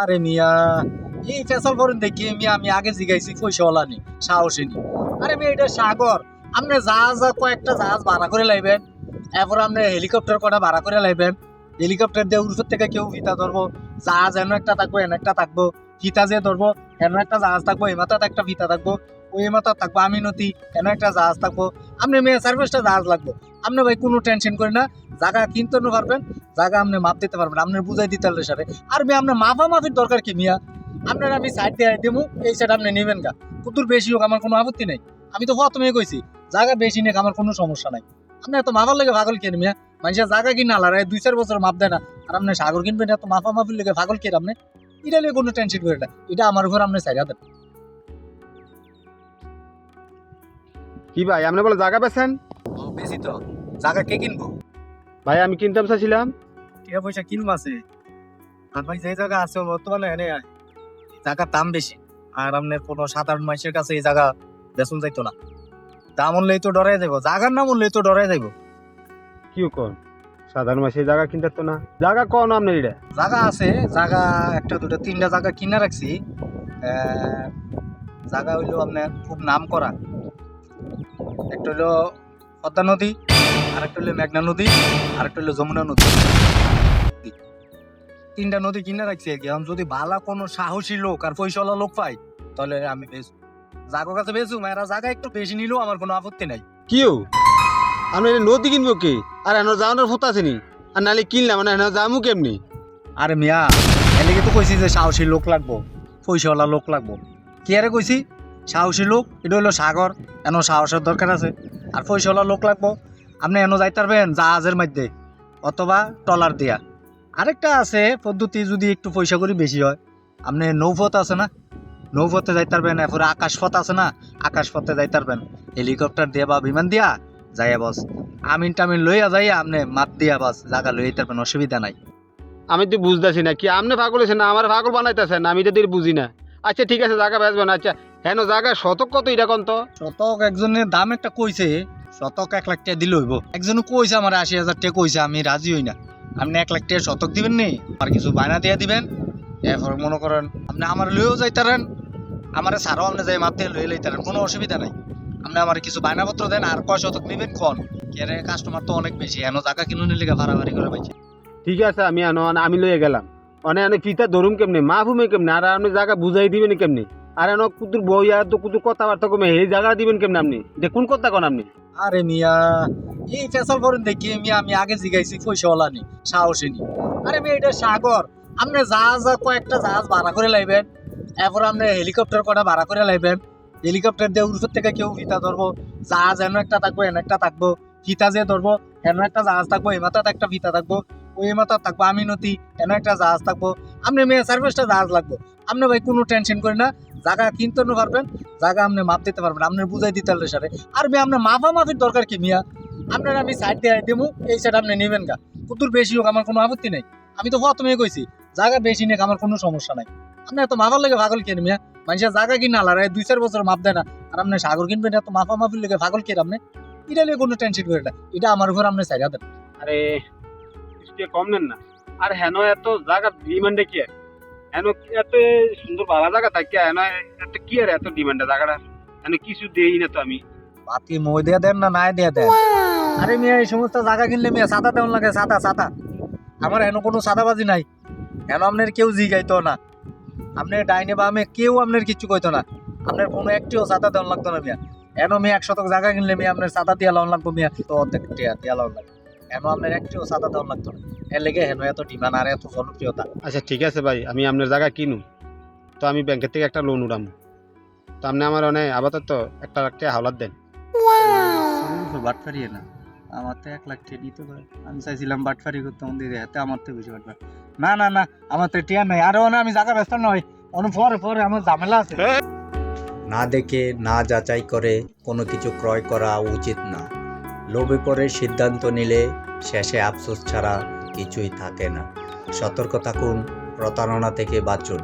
আরে মিয়া, এই ফেসাল করেন দেখি মিয়া, আমি আগে জিগাইছি পয়সাওয়ালা নি, সাহসী নি। আরে মিয়া, এটা সাগর। আপনি জাহাজ কয়েকটা জাহাজ ভাড়া করে লাইবেন, এরপর আপনি হেলিকপ্টার কটা ভাড়া করে লাইবেন। হেলিকপ্টার দিয়ে উপর থেকে কেউ ফিতা ধরবো, জাহাজ এনে একটা থাকবো, এনে একটা থাকবো। ফিতা যে ধরবো, এনে একটা জাহাজ থাকবো, এই মাথাতে একটা ফিতা থাকবো, ওই মাথা থাকবো আমি নদী, এনে একটা জাহাজ থাকবো। আপনি মেয়ে সার্ভিসটা জাহাজ লাগবো। আপনি ভাই কোনো টেনশন করেন না, জায়গা কিনতে পারবেন, জায়গা আপনি মাপ দিতে পারবেন, আপনি বুঝাই দিতে পারলে সাথে। আর মিয়া আপনার মাফির দরকার কি মিয়া? আপনার আমি সাইড দিয়ে দেবো, এই সাইড আপনি নেবেন গা, কুতুর বেশি হোক আমার কোনো আপত্তি নেই। আমি তো প্রথমে কইছি জায়গা বেশি নেই, আমার কোনো সমস্যা নাই। আপনি এত মাফার লেগে পাগল কেন মিয়া? মানুষের জায়গা কিনা আলার 2-4 বছর মাপ দেয় না, আর আপনি সাগর কিনবেন এত মাফির লেগে পাগল কে? আপনি এটা নিয়ে কোনো টেনশন করে না, এটা আমার উপর আপনি সাইডা দেন। কি ভাই আপনি বলে জায়গা পেয়েছেন? বেশি তো জায়গা কে কিনবো? ভাই আমি কিনতাম চাইছিলাম। টাকা পয়সা কিনবো আছে, আর ভাই যে জায়গা আছে বর্তমানে এনে জায়গার দাম বেশি, আর আপনার কোনো সাধারণ মানুষের কাছে এই জায়গা বেচন যাইতো না। দাম উঠলেই তো ডরাই যাবো, জায়গার নাম উঠলেই তো ডরাই যাবো। কি কোন সাধারণ মাসে জায়গা কিনতে তো না, জায়গা কোন আপনি এটা? জায়গা আছে, জায়গা একটা দুটো তিনটা জায়গা কিনে রাখছি। জায়গা হইলো আপনার খুব নাম করা, একটা হইলো পদ্মা নদী, আরেকটা হইলো মেঘনা নদী, আরেকটা হইলো যমুনা নদী। তিনটা নদী কিনে রাখছি আর কি। এখন যদি ভালো কোনো সাহসী লোক আর পয়সাওয়ালা লোক পাই, তাহলে আমি বেচবো। জাগো কাছে বেচু, মেয়েরা জায়গা একটু বেশি নিলেও আমার কোনো আপত্তি নাই। কিও আপনি এটা নদী কিনবো কি? আর এনে যাওয়ানোর ফোতা আছে নি? আর নালে কিনলাম মানে এনে যামু কেমনি? আরে মিয়া, এদিকে তো কইছি যে সাহসী লোক লাগবো, পয়সাওয়ালা লোক লাগবো। কি আরে কইছি সাহসী লোক, এটা হইলো সাগর, এন সাহসের দরকার আছে। আর পয়সাওয়ালা লোক লাগবো, আপনি এনে যাইতে পারবেন জাহাজের মধ্যে অথবা ট্রলার দিয়া। আরেকটা আছে পদ্ধতি, যদি একটু পয়সা করি বেশি হয়, আপনি নৌপথ আছে না, নৌপথে যাইতে পারবেন। এরপরে আকাশপথ আছে না, আকাশপথে যাইতে পারবেন। হেলিকপ্টার দিয়ে বা বিমান দিয়া যাইয়া বস আমিন টামিন লইয়া যাইয়া আপনি মাত দিয়া বাস জায়গা লইতে পারবেন, অসুবিধা নাই। আমি তো বুঝতেছি না কি আপনি পাগল হয়েছেন না আমার পাগল বানাইতেছেন, আমি তো বুঝি না। আচ্ছা ঠিক আছে জায়গা বেচবেন, আচ্ছা হেন জায়গা শতক কত এটা কোন তো? শতক একজনের দাম একটা কইছে, শতক 1 লাখ টাকা দিলে হইব। একজন কইছে আমার 80,000 টাকা কইছে, আমি রাজি হই না। আপনি 1 লাখ টাকা শতক দিবেন নি, আর কিছু বায়না দিয়ে দিবেন। এরপর মনে করেন আপনি আমার লইও যাইতারেন, আমার ছাড়াও আপনি যাই মাপ দিয়ে লইয়ে লইতারেন, কোনো অসুবিধা নাই। আপনি আমার কিছু বায়নাপত্র দেন, আর কয় শতক নিবেন কোন? কেরে কাস্টমার তো অনেক বেশি, এনো জায়গা কিনুন লিগে ভাড়াভাড়ি করে পাইছে। ঠিক আছে আমি লইয়ে গেলাম। অনেক ফিতা ধরুম কেমনি, মা ভূমি কেমনি, আর আপনি জায়গা বুঝাই দিবেন কেমনি? আর এন কুতুর বই আর তো কুতুর কথাবার্তা কমে এই জায়গা দিবেন কেমনি? আপনি দেখুন কথা কোন আপনি? আরে মিয়া, এই ফেসাল করেন দেখি মিয়া, আমি আগে জিগাইছি পয়সাওয়ালা নি, সাহসী নি। আরে মিয়া, এটা সাগর। আপনি জাহাজ কয়েকটা জাহাজ ভাড়া করে লাইবেন, এরপর আপনি হেলিকপ্টার কটা ভাড়া করে লাইবেন। হেলিকপ্টার দিয়ে উপর থেকে কেউ ফিতা ধরবো, জাহাজ এনে একটা থাকবো, এনে একটা থাকবো। ফিতা যে ধরবো, এনে একটা জাহাজ থাকবো, এই মাথাতে একটা ফিতা থাকবো, ওই মাথা থাকবো আমি নদী, এনে একটা জাহাজ থাকবো। আপনি মেয়ে সার্ভিসটা জাহাজ লাগবো। আপনি ভাই কোনো টেনশন করেন না, জায়গা কিনতে পারবেন, জায়গা আপনি মাপ দিতে পারবেন, আপনি বুঝাই দিতে পারলে সাথে। আর মিয়া আপনার মাফির দরকার কি মিয়া? আপনার আমি সাইড দিয়ে দেবো, এই সাইড আপনি নেবেন গা, কুতুর বেশি হোক আমার কোনো আপত্তি নেই। আমি তো প্রথমে কইছি জায়গা বেশি নেই, আমার কোনো সমস্যা নাই। আপনি এত মাফার লেগে পাগল কেন মিয়া? মানুষের জায়গা কিনা আলার 2-4 বছর মাপ দেয় না, আর আপনি সাগর কিনবেন এত মাফির লেগে পাগল কে? আপনি এটা নিয়ে কোনো টেনশন করে না, এটা আমার উপর আপনি সাইডা দেন। আরে কিছু কম নেন না। আর হেন এত জায়গা ডিমান্ডে কি? হেন এত সুন্দর ভালো জায়গা থাকে, হেন এত কি আর এত ডিমান্ডে জায়গাটা? হেন কিছু দেই না তো আমি। বাতি মই দিয়ে দেন না নাই দিয়ে দেন? আরে মিয়া, এই সমস্ত জায়গা কিনলে মিয়া সাদা তেমন লাগে, সাদা সাদা। আমার হেন কোনো সাদাবাজি নাই, হেন আপনার কেউ জিগাইতো না, আপনি ডাইনে বা আমি কেউ আপনার কিছু কইতো না। আপনার কোনো একটিও সাদা দেওয়ান লাগতো না মিয়া। এন মিয়া 1 শতক জায়গা কিনলে মিয়া আপনার সাদা দিয়া লাউন লাগবো মিয়া, তো অর্ধেক দিয়া লাউন লাগবে। এন আপনার একটিও সাদা দেওয়ান লাগতো না, এর লেগে হেন এত ডিমান্ড আর এত জনপ্রিয়তা। আচ্ছা ঠিক আছে ভাই, আমি আপনার জায়গা কিনু, তো আমি ব্যাংকের থেকে একটা লোন উঠাম, তো আপনি আমার অনেক আপাতত 1 লাখ টাকা হাওলাত দেন। বাটফারি না, আমার তো 1 লাখ টাকা দিতে পারে। আমি চাইছিলাম বাটফারি করতে, আমাদের হাতে আমার তো বেশি বাটফারি। না না না, আমার তো টিয়া নাই, আরে আমি জায়গা ব্যস্ত নয়, পরে আমার ঝামেলা আছে। না দেখে না যাচাই করে কোনো কিছু ক্রয় করা উচিত না। লোভে পড়ে সিদ্ধান্ত নিলে শেষে আফসোস ছাড়া কিছুই থাকে না। সতর্ক থাকুন, প্রতারণা থেকে বাঁচুন।